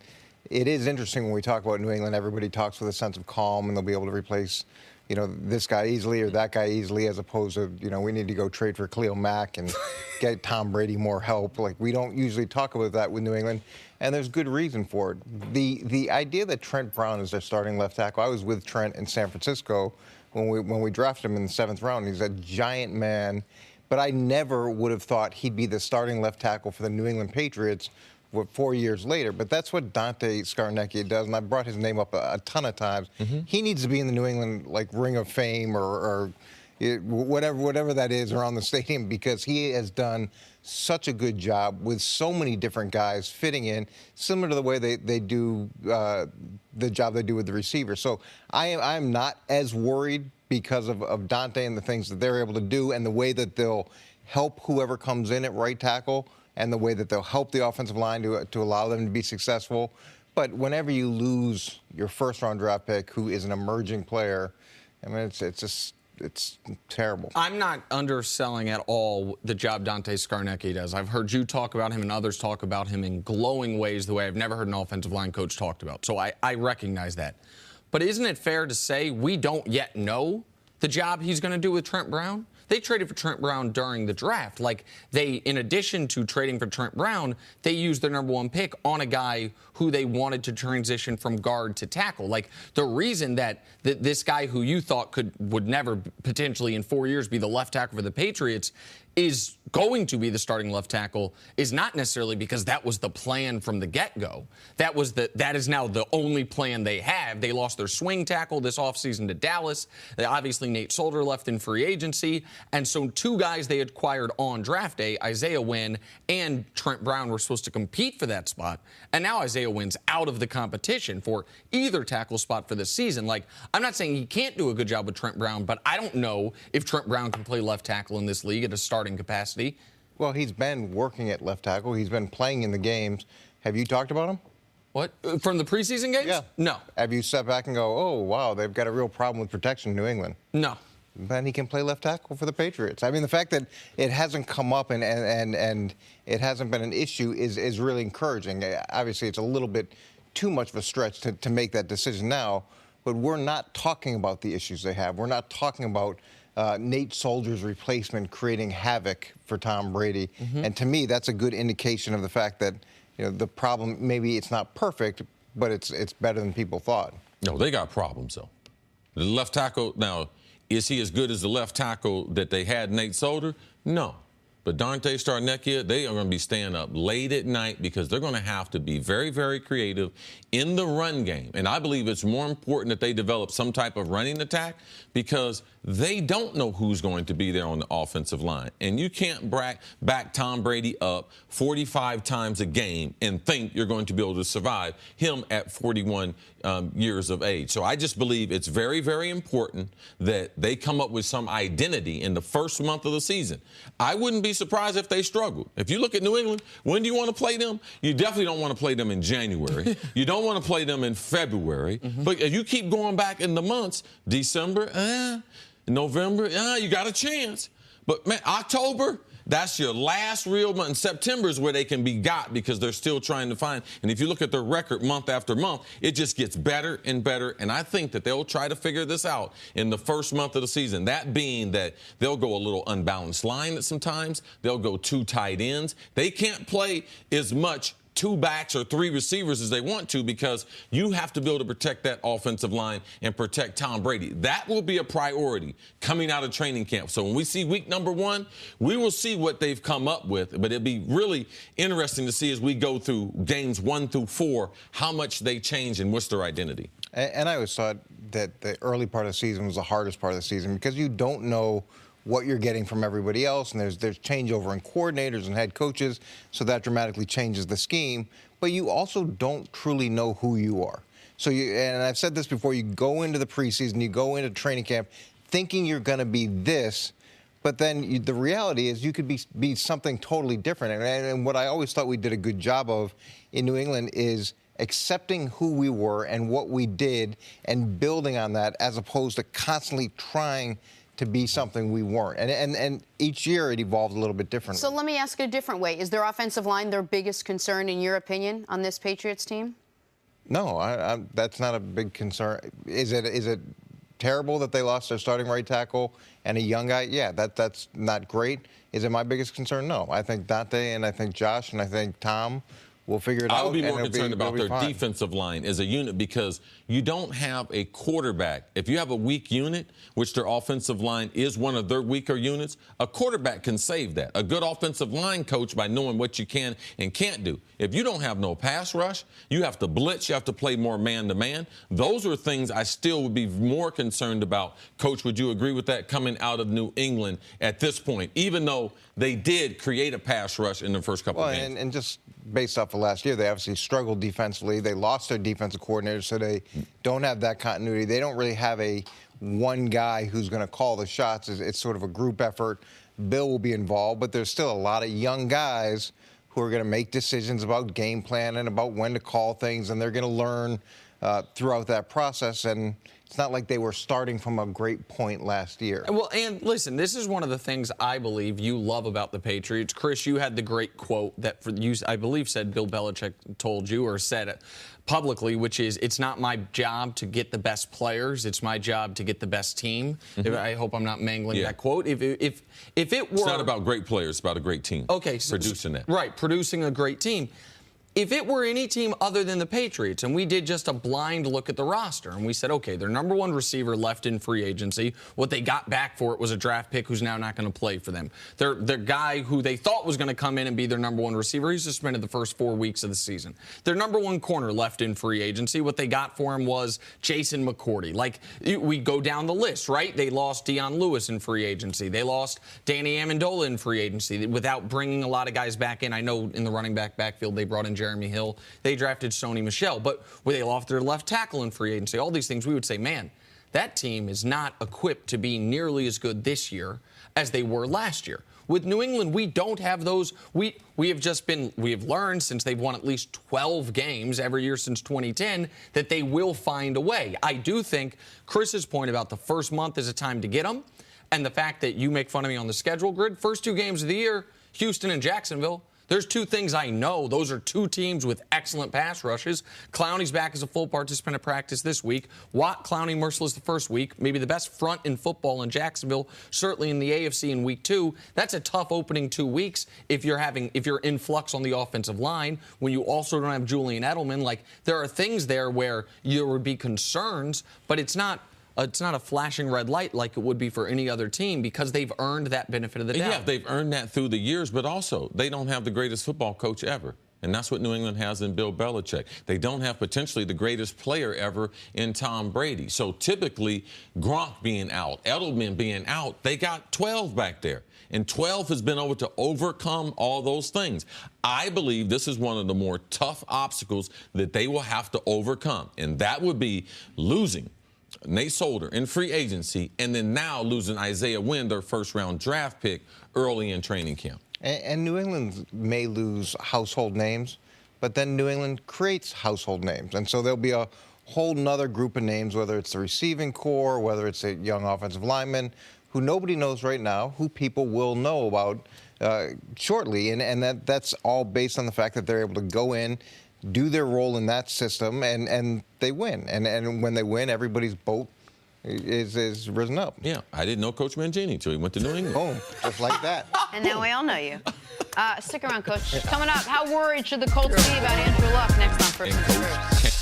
it is interesting when we talk about New England, everybody talks with a sense of calm and they'll be able to replace, this guy easily or that guy easily, as opposed to, we need to go trade for Khalil Mack and get Tom Brady more help. Like, we don't usually talk about that with New England, and there's good reason for it. The idea that Trent Brown is their starting left tackle, I was with Trent in San Francisco when we drafted him in the 7th round. He's a giant man, but I never would have thought he'd be the starting left tackle for the New England Patriots 4 years later. But that's what Dante Scarnecchia does, and I brought his name up a ton of times. He needs to be in the New England Ring of Fame or whatever that is around the stadium, because he has done such a good job with so many different guys fitting in, similar to the way they do the job they do with the receiver. So I'm not as worried because of Dante and the things that they're able to do and the way that they'll help whoever comes in at right tackle and the way that they'll help the offensive line to allow them to be successful. But whenever you lose your first-round draft pick, who is an emerging player, I mean, it's terrible. I'm not underselling at all the job Dante Scarnecchia does. I've heard you talk about him and others talk about him in glowing ways the way I've never heard an offensive line coach talked about. So I recognize that. But isn't it fair to say we don't yet know the job he's going to do with Trent Brown? They traded for Trent Brown during the draft. Like, in addition to trading for Trent Brown, they used their number 1 pick on a guy who they wanted to transition from guard to tackle. Like, the reason that this guy who you thought would never potentially in 4 years be the left tackle for the Patriots is going to be the starting left tackle is not necessarily because that was the plan from the get-go. That is now the only plan they have. They lost their swing tackle this offseason to Dallas. Obviously, Nate Solder left in free agency. And so 2 guys they acquired on draft day, Isaiah Wynn and Trent Brown, were supposed to compete for that spot. And now Isaiah Wynn's out of the competition for either tackle spot for this season. Like, I'm not saying he can't do a good job with Trent Brown, but I don't know if Trent Brown can play left tackle in this league at a starting capacity. Well, he's been working at left tackle. He's been playing in the games. Have you talked about him? What? From the preseason games? Yeah. No. Have you stepped back and go, oh, wow, they've got a real problem with protection in New England? No. Then he can play left tackle for the Patriots. I mean, the fact that it hasn't come up and it hasn't been an issue is really encouraging. Obviously, it's a little bit too much of a stretch to make that decision now, but we're not talking about the issues they have. We're not talking about Nate Solder's replacement creating havoc for Tom Brady. And to me, that's a good indication of the fact that, the problem, maybe it's not perfect, but it's better than people thought. No, they got problems, though. The left tackle, now, is he as good as the left tackle that they had, Nate Solder? No. But Dante Starnecchia, they are going to be staying up late at night because they're going to have to be very, very creative in the run game. And I believe it's more important that they develop some type of running attack because they don't know who's going to be there on the offensive line. And you can't back Tom Brady up 45 times a game and think you're going to be able to survive him at 41 years of age. So I just believe it's very, very important that they come up with some identity in the first month of the season. I wouldn't be surprised if they struggled. If you look at New England, when do you want to play them? You definitely don't want to play them in January. You don't want to play them in February. But if you keep going back in the months, December, November, you got a chance. But, man, October, that's your last real month. And September is where they can be got because they're still trying to find. And if you look at their record month after month, it just gets better and better. And I think that they'll try to figure this out in the first month of the season. That being that they'll go a little unbalanced line at sometimes. They'll go 2 tight ends. They can't play as much 2 backs or 3 receivers as they want to because you have to be able to protect that offensive line and protect Tom Brady. That will be a priority coming out of training camp. So when we see week number 1, we will see what they've come up with. But it'll be really interesting to see as we go through games 1 through 4 how much they change and what's their identity. And I always thought that the early part of the season was the hardest part of the season because you don't know what you're getting from everybody else, and there's changeover in coordinators and head coaches, so that dramatically changes the scheme. But you also don't truly know who you are. So and I've said this before, you go into the preseason, you go into training camp thinking you're going to be this, but then the reality is you could be something totally different. And what I always thought we did a good job of in New England is accepting who we were and what we did and building on that as opposed to constantly trying to be something we weren't. And each year it evolved a little bit differently. So let me ask it a different way. Is their offensive line their biggest concern, in your opinion, on this Patriots team? No, that's not a big concern. Is it terrible that they lost their starting right tackle and a young guy? Yeah, that's not great. Is it my biggest concern? No. I think Dante and I think Josh and I think Tom will figure it out. I would be more concerned about their defensive line as a unit because you don't have a quarterback. If you have a weak unit, which their offensive line is one of their weaker units, a quarterback can save that. A good offensive line coach by knowing what you can and can't do. If you don't have no pass rush, you have to blitz, you have to play more man-to-man. Those are things I still would be more concerned about. Coach, would you agree with that coming out of New England at this point, even though they did create a pass rush in the first couple of games? And just based off of last year, they obviously struggled defensively. They lost their defensive coordinator, so they don't have that continuity. They don't really have a one guy who's going to call the shots. It's sort of a group effort. Bill will be involved, but there's still a lot of young guys who are going to make decisions about game plan and about when to call things, and they're going to learn throughout that process. And it's not like they were starting from a great point last year. Well, and listen, this is one of the things I believe you love about the Patriots. Chris, you had the great quote that I believe said Bill Belichick told you or said it publicly, which is, it's not my job to get the best players. It's my job to get the best team. I hope I'm not mangling that quote. If it were... It's not about great players. It's about a great team. Okay. Producing that. Right, producing a great team. If it were any team other than the Patriots, and we did just a blind look at the roster, and we said, okay, their number 1 receiver left in free agency. What they got back for it was a draft pick who's now not going to play for them. Their guy who they thought was going to come in and be their number 1 receiver, he's suspended the first 4 weeks of the season. Their number 1 corner left in free agency. What they got for him was Jason McCourty. Like, we go down the list, right? They lost Dion Lewis in free agency. They lost Danny Amendola in free agency without bringing a lot of guys back in. I know in the running backfield they brought in Jeremy Hill. They drafted Sony Michel, but where they lost their left tackle in free agency, all these things, we would say, man, that team is not equipped to be nearly as good this year as they were last year. With New England, we don't have those. We have learned since they've won at least 12 games every year since 2010 that they will find a way. I do think Chris's point about the first month is a time to get them, and the fact that you make fun of me on the schedule grid, first 2 games of the year, Houston and Jacksonville. There's 2 things I know. Those are 2 teams with excellent pass rushes. Clowney's back as a full participant at practice this week. Watt, Clowney, Merciless the first week. Maybe the best front in football in Jacksonville, certainly in the AFC in week 2. That's a tough opening 2 weeks if you're in flux on the offensive line, when you also don't have Julian Edelman. Like, there are things there where there would be concerns, but it's not it's not a flashing red light like it would be for any other team because they've earned that benefit of the doubt. Yeah, they've earned that through the years, but also they don't have the greatest football coach ever. And that's what New England has in Bill Belichick. They don't have potentially the greatest player ever in Tom Brady. So typically, Gronk being out, Edelman being out, they got 12 back there. And 12 has been able to overcome all those things. I believe this is one of the more tough obstacles that they will have to overcome. And that would be losing Nate Solder in free agency and then now losing Isaiah Wynn, their first-round draft pick, early in training camp. And New England may lose household names, but then New England creates household names. And so there'll be a whole nother group of names, whether it's the receiving core, whether it's a young offensive lineman, who nobody knows right now, who people will know about shortly. And that's all based on the fact that they're able to go in, do their role in that system, and they win. And when they win, everybody's boat is risen up. Yeah, I didn't know Coach Mangini until he went to New England. Boom, just like that. And now we all know you. Stick around, Coach. Coming up, how worried should the Colts be about Andrew Luck next on First and Second?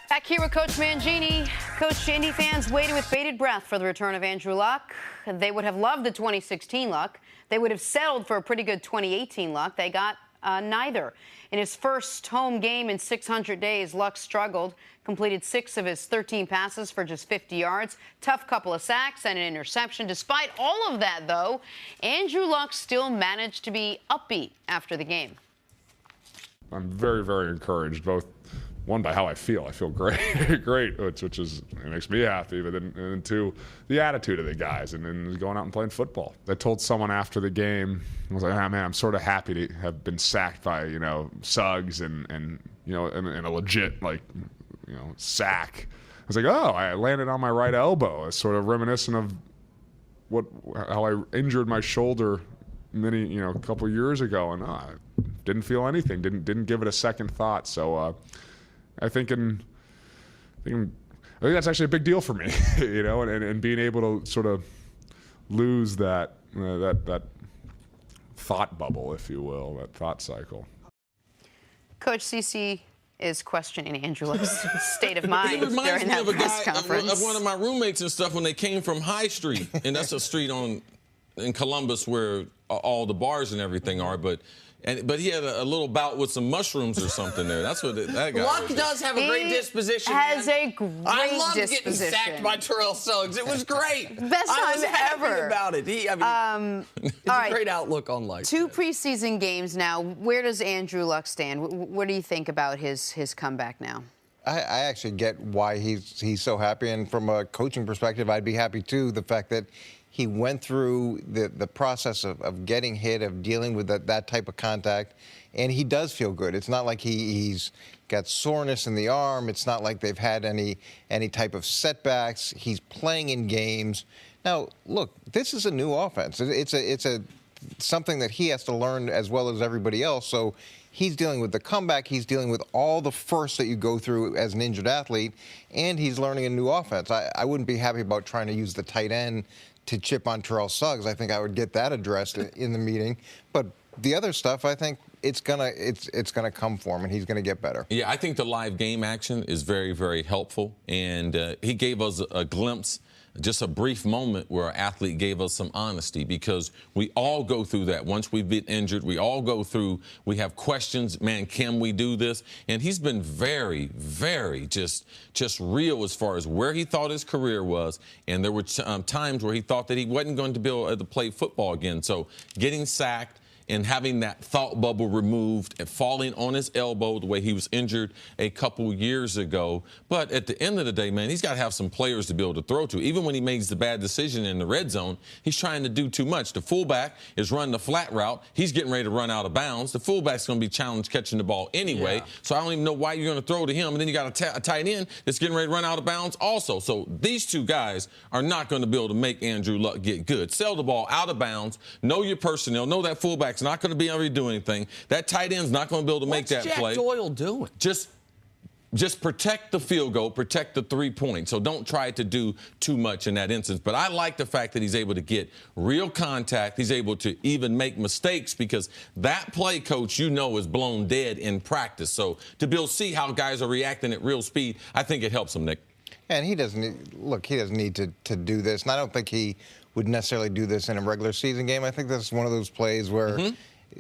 Back here with Coach Mangini. Coach, Indy fans waited with bated breath for the return of Andrew Luck. They would have loved the 2016 Luck. They would have settled for a pretty good 2018 Luck. They got neither. In his first home game in 600 days, Luck struggled, completed 6 of his 13 passes for just 50 yards, tough couple of sacks and an interception. Despite all of that, though, Andrew Luck still managed to be upbeat after the game. I'm very, very encouraged, both one, by how I feel. I feel great, which is, it makes me happy, but then and two, the attitude of the guys and then going out and playing football. I told someone after the game, I was like, man, I'm sort of happy to have been sacked by, Suggs and a legit, sack. I was like, oh, I landed on my right elbow. It's sort of reminiscent of how I injured my shoulder a couple years ago, and I didn't feel anything, didn't give it a second thought. So I think that's actually a big deal for me, and being able to sort of lose that thought bubble, if you will, that thought cycle. Coach CC is questioning Andrew Luck's state of mind He reminds during me that of a press guy, conference. of one of my roommates and stuff when they came from High Street, and that's a street in Columbus where all the bars and everything are, but he had a little bout with some mushrooms or something there. That's what that guy Luck was. does have a great disposition. Has man. a great I loved disposition. getting sacked by Terrell Suggs. It was great. Best I was time happy ever. about it. It's all right. a great outlook on life. 2 preseason games now. Where does Andrew Luck stand? What do you think about his comeback now? I actually get why he's so happy, and from a coaching perspective, I'd be happy too. The fact that he went through the process of getting hit, of dealing with that type of contact, and he does feel good. It's not like he's got soreness in the arm. It's not like they've had any type of setbacks. He's playing in games. Now, look, this is a new offense. It's something that he has to learn as well as everybody else. So he's dealing with the comeback. He's dealing with all the firsts that you go through as an injured athlete, and he's learning a new offense. I wouldn't be happy about trying to use the tight end to chip on Terrell Suggs. I think I would get that addressed in the meeting. But the other stuff, I think it's gonna come for him, and he's gonna get better. Yeah, I think the live game action is very, very helpful, and he gave us a glimpse, just a brief moment where our athlete gave us some honesty, because we all go through that. Once we've been injured, we all go through, we have questions, man, can we do this? And he's been very, very just real as far as where he thought his career was, and there were times where he thought that he wasn't going to be able to play football again. So getting sacked and having that thought bubble removed and falling on his elbow the way he was injured a couple years ago. But at the end of the day, man, he's got to have some players to be able to throw to. Even when he makes the bad decision in the red zone, he's trying to do too much. The fullback is running the flat route. He's getting ready to run out of bounds. The fullback's going to be challenged catching the ball anyway. Yeah. So I don't even know why you're going to throw to him. And then you got a tight end that's getting ready to run out of bounds also. So these two guys are not going to be able to make Andrew Luck get good. Sell the ball out of bounds. Know your personnel. Know that fullback's not going to be able to do anything. That tight end's not going to be able to make that play. What's Jack Doyle doing? Just protect the field goal, protect the 3 points. So don't try to do too much in that instance. But I like the fact that he's able to get real contact. He's able to even make mistakes, because that play, coach, is blown dead in practice. So to be able to see how guys are reacting at real speed, I think it helps him, Nick. And he doesn't he doesn't need to do this. And I don't think he would necessarily do this in a regular season game. I think this is one of those plays where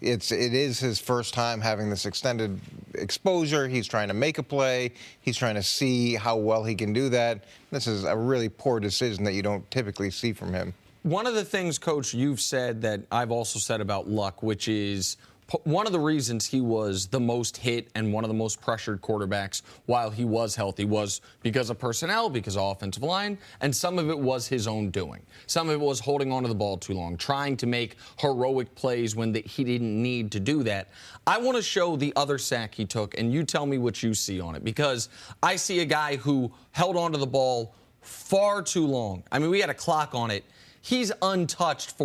it is his first time having this extended exposure. He's trying to make a play. He's trying to see how well he can do that. This is a really poor decision that you don't typically see from him. One of the things, Coach, you've said that I've also said about Luck, which is one of the reasons he was the most hit and one of the most pressured quarterbacks while he was healthy was because of personnel, because of offensive line, and some of it was his own doing. Some of it was holding onto the ball too long, trying to make heroic plays when he didn't need to do that. I want to show the other sack he took, and you tell me what you see on it, because I see a guy who held onto the ball far too long. I mean, we had a clock on it. He's untouched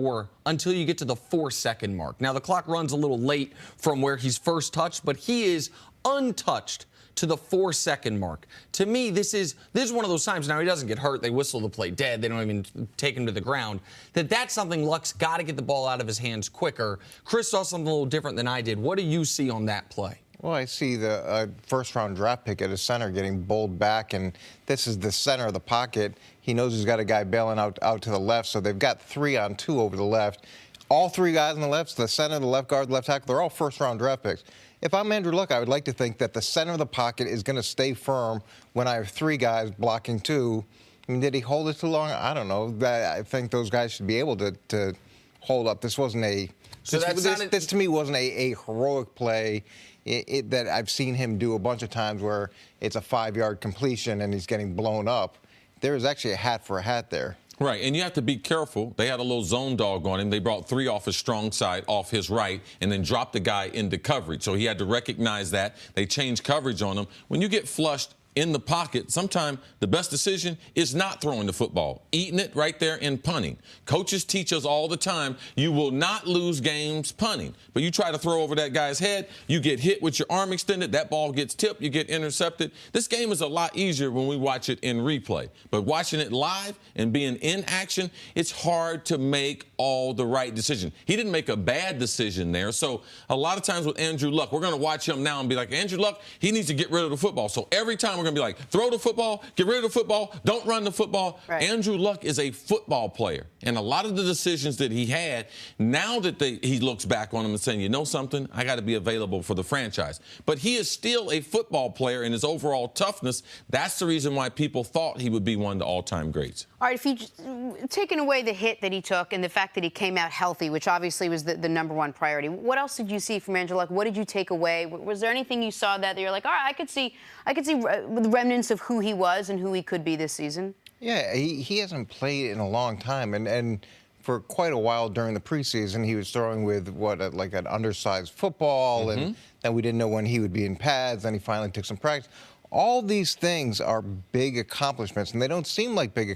until you get to the 4-second mark. Now, the clock runs a little late from where he's first touched, but he is untouched to the 4-second mark. To me, this is one of those times. Now, he doesn't get hurt. They whistle the play dead. They don't even take him to the ground. That's something Luck's got to get the ball out of his hands quicker. Chris saw something a little different than I did. What do you see on that play? Well, I see the first-round draft pick at his center getting bowled back, and this is the center of the pocket. He knows he's got a guy bailing out to the left, so they've got 3-on-2 over the left. All three guys on the left, the center, the left guard, the left tackle, they're all first-round draft picks. If I'm Andrew Luck, I would like to think that the center of the pocket is going to stay firm when I have three guys blocking two. I mean, did he hold it too long? I don't know. I think those guys should be able to hold up. This wasn't a this to me wasn't a heroic play that I've seen him do a bunch of times where it's a 5-yard completion and he's getting blown up. There was actually a hat for a hat there. Right, and you have to be careful. They had a little zone dog on him. They brought 3 off his strong side, off his right, and then dropped the guy into coverage. So he had to recognize that. They changed coverage on him. When you get flushed in the pocket, sometimes the best decision is not throwing the football, eating it right there and punting. Coaches teach us all the time, you will not lose games punting. But you try to throw over that guy's head, you get hit with your arm extended, that ball gets tipped, you get intercepted. This game is a lot easier when we watch it in replay. But watching it live and being in action, it's hard to make all the right decisions. He didn't make a bad decision there. So a lot of times with Andrew Luck, we're going to watch him now and be like, Andrew Luck, he needs to get rid of the football. So every time we're going to be like, throw the football, get rid of the football, don't run the football. Right. Andrew Luck is a football player. And a lot of the decisions that he had, now that he looks back on them and saying, you know something, I got to be available for the franchise. But he is still a football player, and his overall toughness, that's the reason why people thought he would be one of the all-time greats. All right, if you taking away the hit that he took and the fact that he came out healthy, which obviously was the number one priority, what else did you see from Andrew Luck? What did you take away? Was there anything you saw that you're like, all right, I could see the remnants of who he was and who he could be this season? Yeah, he hasn't played in a long time, and for quite a while during the preseason, he was throwing with like an undersized football, and we didn't know when he would be in pads. Then he finally took some practice. All these things are big accomplishments, and they don't seem like big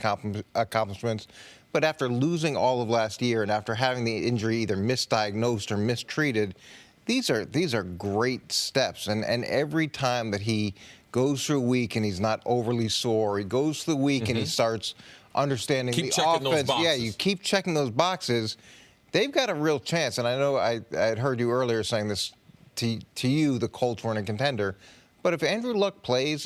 accomplishments, but after losing all of last year and after having the injury either misdiagnosed or mistreated, these are great steps. And every time that he goes through a week and he's not overly sore, he goes through the week and he starts understanding the offense. Yeah, you keep checking those boxes. They've got a real chance. And I know I had heard you earlier saying this to you, the Colts weren't a contender. But if Andrew Luck plays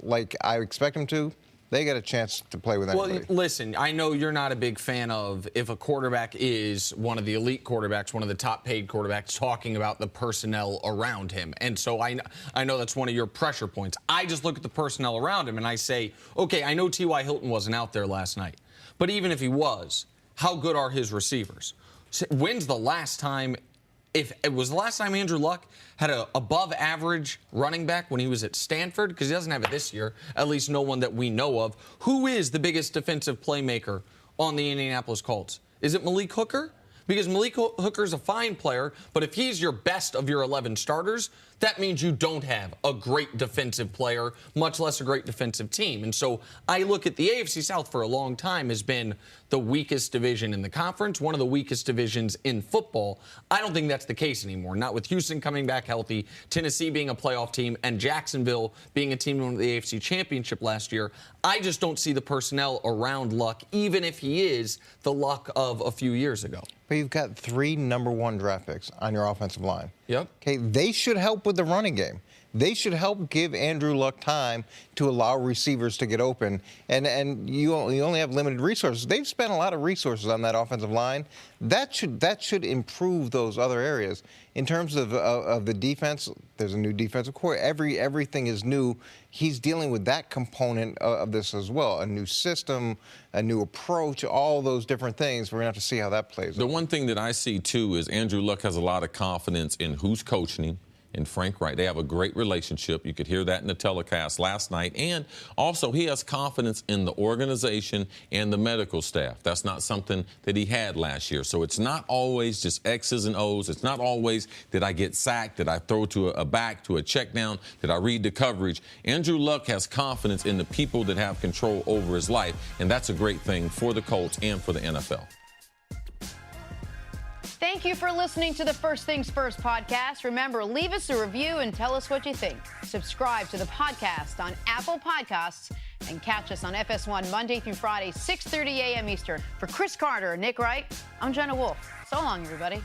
like I expect him to, they got a chance to play with anybody. Well, listen, I know you're not a big fan of if a quarterback is one of the elite quarterbacks, one of the top-paid quarterbacks, talking about the personnel around him. And so I know that's one of your pressure points. I just look at the personnel around him and I say, okay, I know T.Y. Hilton wasn't out there last night. But even if he was, how good are his receivers? When's the last time... If it was the last time Andrew Luck had an above-average running back when he was at Stanford, because he doesn't have it this year, at least no one that we know of, who is the biggest defensive playmaker on the Indianapolis Colts? Is it Malik Hooker? Because Malik Hooker's a fine player, but if he's your best of your 11 starters, that means you don't have a great defensive player, much less a great defensive team. And so I look at the AFC South for a long time has been the weakest division in the conference, one of the weakest divisions in football. I don't think that's the case anymore. Not with Houston coming back healthy, Tennessee being a playoff team, and Jacksonville being a team who won the AFC Championship last year. I just don't see the personnel around Luck, even if he is the Luck of a few years ago. But you've got 3 number 1 draft picks on your offensive line. Yep. Okay, they should help with the running game. They should help give Andrew Luck time to allow receivers to get open. And you only have limited resources. They've spent a lot of resources on that offensive line. That should improve those other areas. In terms of the defense, there's a new defensive coordinator. Everything is new. He's dealing with that component of this as well. A new system, a new approach, all those different things. We're going to have to see how that plays out. The one thing that I see, too, is Andrew Luck has a lot of confidence in who's coaching him. And Frank Wright, they have a great relationship. You could hear that in the telecast last night. And also, he has confidence in the organization and the medical staff. That's not something that he had last year. So it's not always just X's and O's. It's not always did I get sacked, did I throw to a back, to a check down, did I read the coverage. Andrew Luck has confidence in the people that have control over his life, and that's a great thing for the Colts and for the NFL. Thank you for listening to the First Things First podcast. Remember, leave us a review and tell us what you think. Subscribe to the podcast on Apple Podcasts and catch us on FS1 Monday through Friday, 6:30 a.m. Eastern. For Chris Carter and Nick Wright, I'm Jenna Wolf. So long, everybody.